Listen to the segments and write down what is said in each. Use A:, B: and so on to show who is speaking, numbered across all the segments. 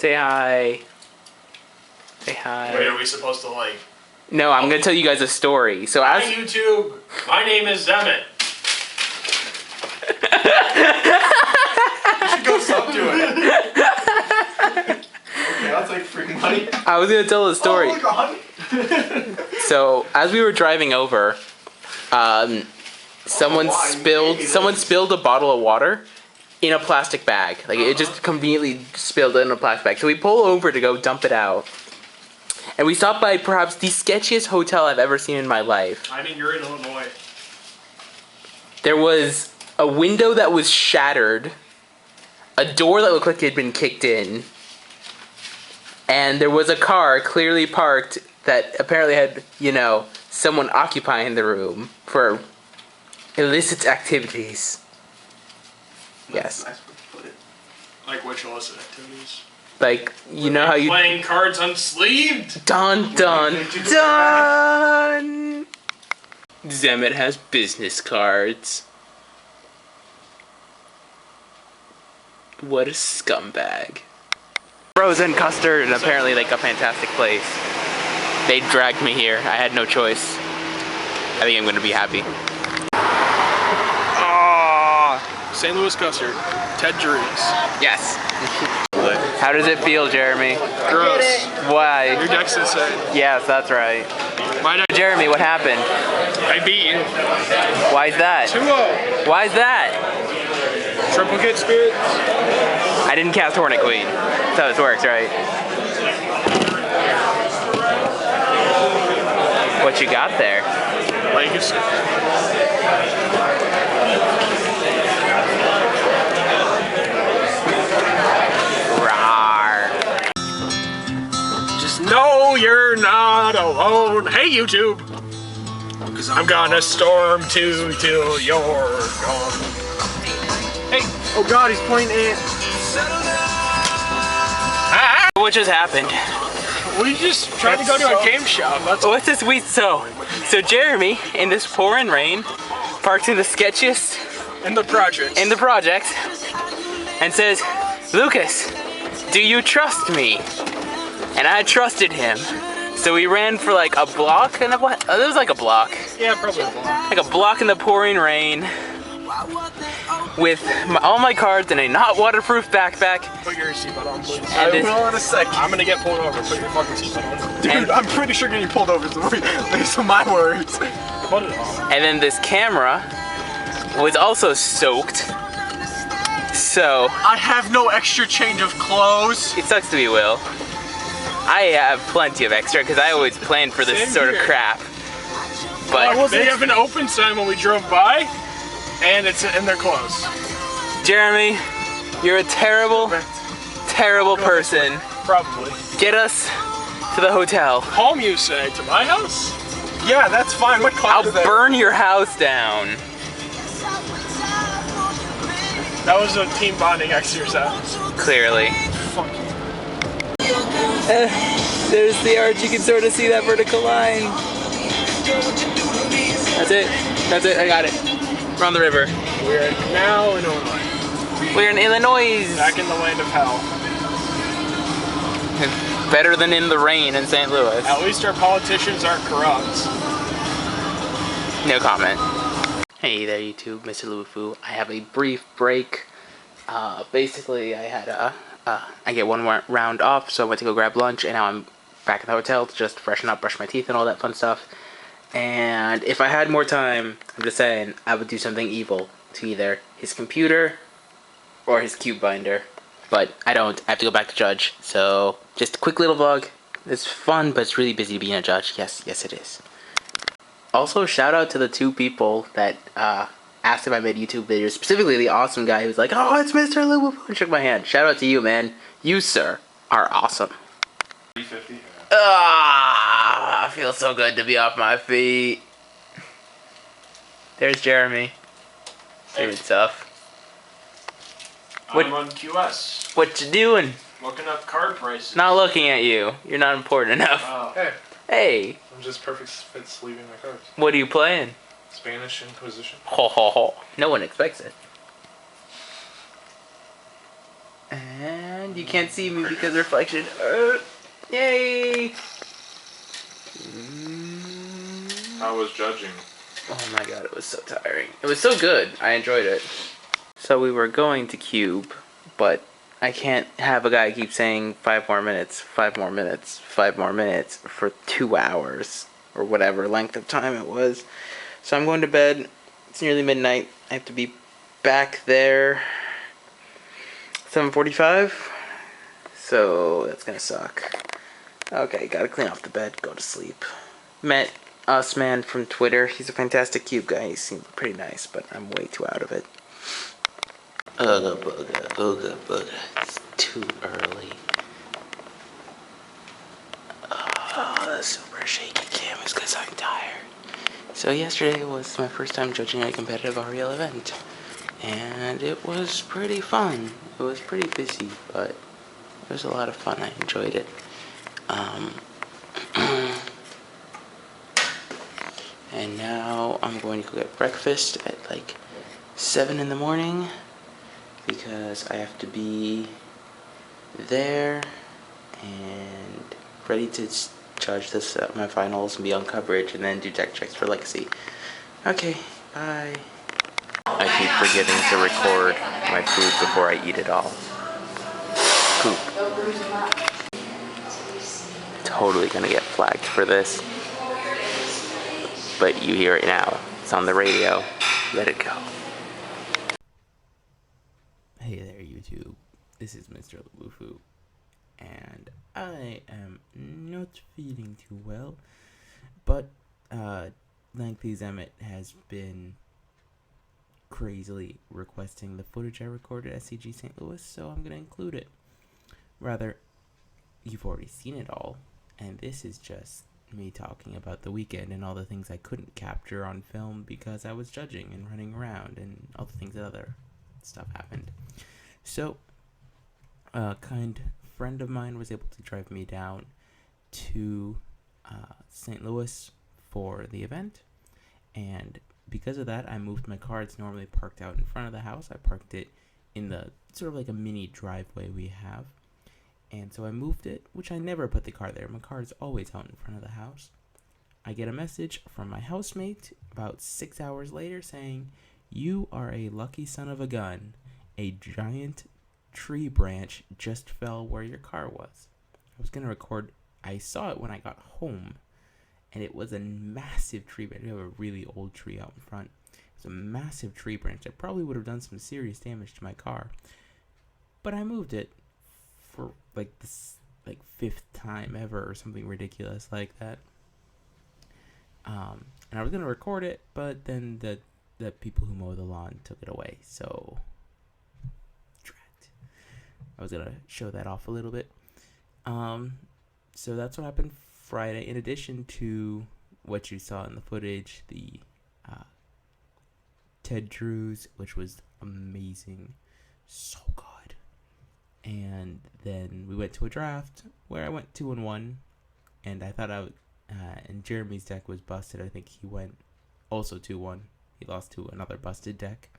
A: Say hi. Say hi.
B: Wait, are we supposed to like...
A: No, I'm gonna tell you guys a story. So
B: Hi
A: as
B: YouTube, my name is Emmett. You should go sub to it. Okay, that's like free money.
A: I was gonna tell the story.
B: Oh my God.
A: So as we were driving over, someone spilled a bottle of water in a plastic bag. Like it just conveniently spilled in a plastic bag. So we pull over to go dump it out. And we stopped by perhaps the sketchiest hotel I've ever seen in my life.
B: I mean, you're in Illinois.
A: There was a window that was shattered, a door that looked like it had been kicked in, and there was a car clearly parked that apparently had, you know, someone occupying the room for illicit activities. Yes.
B: Nice way to put it. Like which illicit activities?
A: Like, you know how you...
B: Playing cards unsleeved?
A: Dun dun dun! Zemmet has business cards. What a scumbag. Frozen custard, and apparently like a fantastic place. They dragged me here. I had no choice. I think I'm gonna be happy.
B: St. Louis custard. Ted Drees.
A: Yes. How does it feel, Jeremy?
B: Gross.
A: Why?
B: Your deck's insane.
A: Yes, that's right. Jeremy, what happened?
B: I beat you.
A: Why is that?
B: 2-0.
A: Why is that?
B: Triplicate spirits.
A: I didn't cast Hornet Queen. That's how this works, right? What you got there?
B: Legacy. No, you're not alone. Hey, YouTube. Cause I'm gonna storm to till you're gone. Hey. Oh God, he's pointing it.
A: What just happened?
B: We just tried to go to a game shop. That's
A: What's this weed? So Jeremy, in this pouring rain, parks in the sketchiest
B: in the project.
A: And says, "Lucas, do you trust me?" And I trusted him. So we ran for like a block and a what? It was like a block.
B: Yeah, probably a block.
A: Like a block in the pouring rain with all my cards in a not waterproof backpack.
B: Put your seatbelt on, please.
A: I
B: will in a sec. I'm gonna get pulled over. Put your fucking seatbelt on. Dude, I'm pretty sure getting pulled over is based on my words. Put it on.
A: And then this camera was also soaked. So
B: I have no extra change of clothes.
A: It sucks to be Will. I have plenty of extra because I always plan for this sort of crap. But
B: they have an open sign when we drove by, and they're closed.
A: Jeremy, you're a terrible, terrible person.
B: Probably.
A: Get us to the hotel.
B: Home, you say? To my house? Yeah, that's fine. My car's
A: I'll burn your house down.
B: That was a team bonding exercise.
A: Clearly.
B: Fuck you.
A: There's the arch. You can sort of see that vertical line. That's it. That's it. I got it. We're on the river.
B: We're now in Illinois.
A: We're in Illinois.
B: Back in the land of hell.
A: Better than in the rain in St. Louis.
B: At least our politicians aren't corrupt.
A: No comment. Hey there, YouTube. Mr.Lubufu. I have a brief break. Basically, I had I get one more round off, so I went to go grab lunch, and now I'm back at the hotel to just freshen up, brush my teeth, and all that fun stuff. And if I had more time, I'm just saying, I would do something evil to either his computer or his cube binder. But I don't. I have to go back to judge. So just a quick little vlog. It's fun, but it's really busy being a judge. Yes, it is. Also, shout out to the 2 people that asked if I made YouTube videos, specifically the awesome guy who's like, "Oh, it's Mr.Lubufu," and shook my hand. Shout out to you, man. You, sir, are awesome.
B: 350.
A: Ah, I feel so good to be off my feet. There's Jeremy. Doing stuff.
B: I'm on QS.
A: What you doing?
B: Looking up card prices.
A: Not looking at you. You're not important enough.
B: Oh.
C: Hey.
A: Hey.
C: I'm just perfect fit sleeving my cards.
A: What are you playing?
C: Spanish Inquisition.
A: Ho ho ho. No one expects it. And And you can't see me because reflection. Yay!
C: How was judging?
A: Oh my god, it was so tiring. It was so good. I enjoyed it. So we were going to Cube, but I can't have a guy keep saying 5 more minutes, 5 more minutes, 5 more minutes for 2 hours or whatever length of time it was. So I'm going to bed. It's nearly midnight. I have to be back there 7:45. So that's gonna suck. Okay, gotta clean off the bed, go to sleep. Met Usman from Twitter. He's a fantastic Cube guy. He seemed pretty nice, but I'm way too out of it. Ooga booga, ooga booga. It's too early. Oh, the super shaky cam is because I'm tired. So yesterday was my first time judging a competitive REL event. And it was pretty fun. It was pretty busy, but it was a lot of fun. I enjoyed it. And now I'm going to go get breakfast at like 7 in the morning because I have to be there and ready to judge this my finals and be on coverage and then do deck checks for Legacy. Okay, bye. I keep forgetting to record my food before I eat it all. Poop. Totally gonna get flagged for this. But you hear it now. It's on the radio. Let it go. Hey there, YouTube. This is Mr.Lubufu. And I am not feeling too well. But, Lengthy Emmett has been crazily requesting the footage I recorded at SCG St. Louis, so I'm going to include it. Rather, you've already seen it all, and this is just me talking about the weekend and all the things I couldn't capture on film because I was judging and running around and all the things that other stuff happened. So, a kind friend of mine was able to drive me down to St. Louis for the event, and because of that, I moved my car. It's normally parked out in front of the house. I parked it in the sort of like a mini driveway we have. And so I moved it, which I never put the car there. My car is always out in front of the house. I get a message from my housemate about 6 hours later saying, "You are a lucky son of a gun. A giant tree branch just fell where your car was." I was going to record. I saw it when I got home. And it was a massive tree branch. We have a really old tree out in front. It was a massive tree branch that probably would have done some serious damage to my car. But I moved it for like this fifth time ever or something ridiculous like that. And I was gonna record it, but then the people who mow the lawn took it away. So I was gonna show that off a little bit. So that's what happened Friday. In addition to what you saw in the footage, the Ted Drews, which was amazing, so good. And then we went to a draft where I went 2-1, and I thought and Jeremy's deck was busted. I think he went also 2-1. He lost to another busted deck.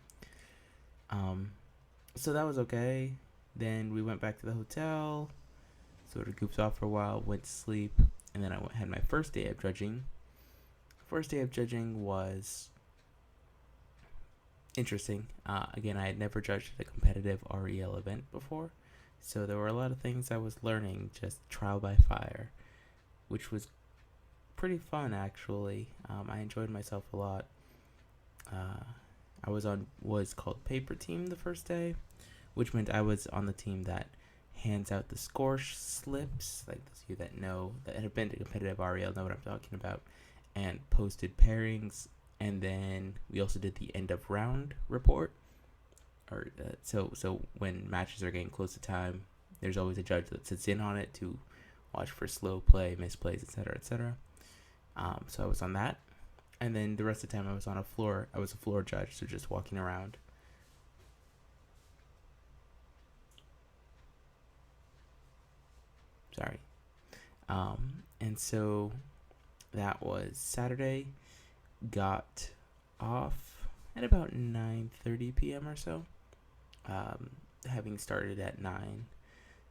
A: So that was okay. Then we went back to the hotel, sort of goofed off for a while, went to sleep, and then I had my first day of judging. First day of judging was interesting. Again, I had never judged at a competitive REL event before, so there were a lot of things I was learning, just trial by fire, which was pretty fun, actually. I enjoyed myself a lot. I was on what's called paper team the first day, which meant I was on the team that hands out the score slips, like those of you that know, that have been to competitive REL know what I'm talking about, and posted pairings. And then we also did the end of round report, or so when matches are getting close to time, there's always a judge that sits in on it to watch for slow play, misplays, etc., etc. So I was on that, and then the rest of the time I was on a floor. I was a floor judge, so just walking around. Sorry. And so that was Saturday. Got off at about 9:30 p.m. or so. Having started at 9.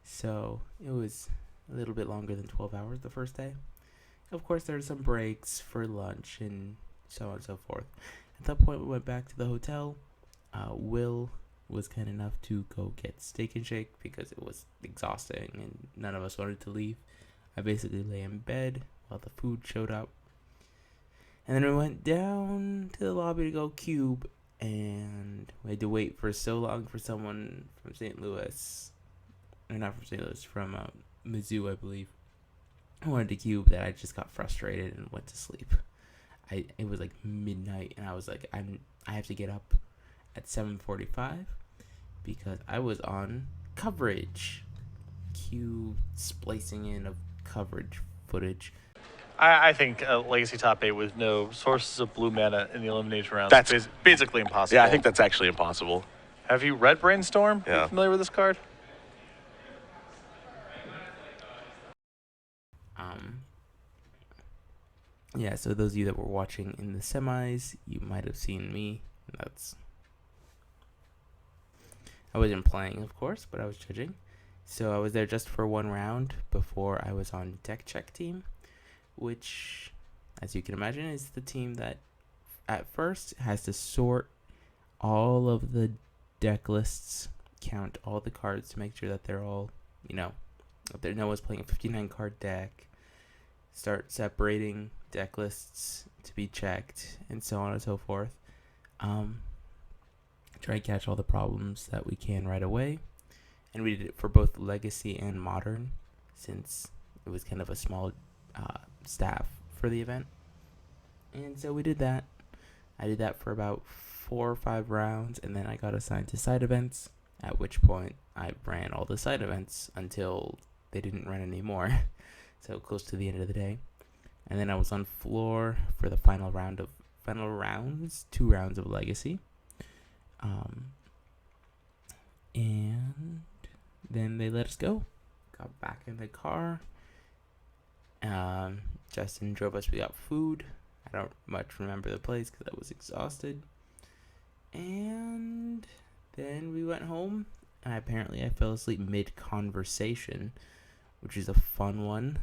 A: So it was a little bit longer than 12 hours the first day. Of course, there were some breaks for lunch and so on and so forth. At that point, we went back to the hotel. Will was kind enough to go get Steak and Shake because it was exhausting and none of us wanted to leave. I basically lay in bed while the food showed up. And then we went down to the lobby to go cube, and we had to wait for so long for someone from St. Louis, or not from St. Louis, from Mizzou, I believe, who wanted to cube that I just got frustrated and went to sleep. It was like midnight, and I was like, I have to get up at 7:45 because I was on coverage, cue splicing in of coverage footage.
D: I think Legacy Top 8 with no sources of blue mana in the elimination rounds
E: That's
D: is basically impossible.
E: Yeah, I think that's actually impossible.
D: Have you read Brainstorm?
E: Yeah.
D: Are you familiar with this card?
A: Yeah, so those of you that were watching in the semis, you might have seen me. I wasn't playing, of course, but I was judging. So I was there just for one round before I was on deck check team, which, as you can imagine, is the team that at first has to sort all of the deck lists, count all the cards to make sure that they're all, that no one's playing a 59 card deck, start separating deck lists to be checked, and so on and so forth. Try to catch all the problems that we can right away. And we did it for both Legacy and Modern, since it was kind of a small staff for the event. And so we did that. I did that for about 4 or 5 rounds, and then I got assigned to side events, at which point I ran all the side events until they didn't run anymore. So close to the end of the day. And then I was on floor for the final rounds, 2 rounds of Legacy. And then they let us go. Got back in the car. Justin drove us. We got food. I don't much remember the place because I was exhausted. And then we went home. And apparently I fell asleep mid-conversation, which is a fun one.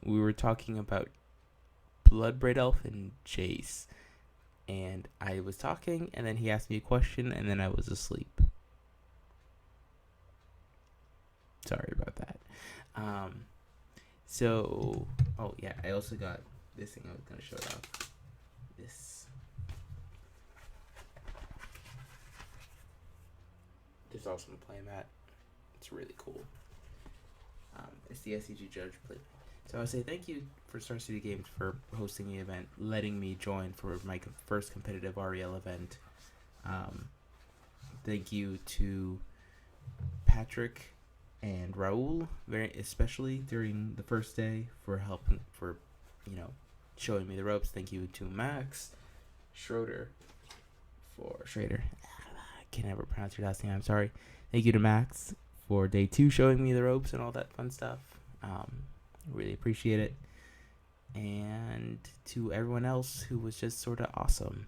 A: We were talking about Bloodbraid Elf and Jace. And I was talking, and then he asked me a question, and then I was asleep. Sorry about that. Oh yeah, I also got this thing I was going to show off. This awesome playmat. It's really cool. It's the SCG Judge play. So I would say thank you for Star City Games for hosting the event, letting me join for my first competitive REL event. Thank you to Patrick and Raul, very especially during the first day for helping, for showing me the ropes. Thank you to Max Schrader. I can never pronounce your last name. I'm sorry. Thank you to Max for day 2 showing me the ropes and all that fun stuff. Really appreciate it. And to everyone else who was just sort of awesome.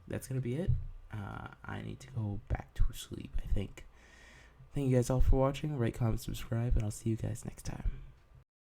A: That's going to be it. I need to go back to sleep, I think. Thank you guys all for watching. Rate, comment, subscribe, and I'll see you guys next time.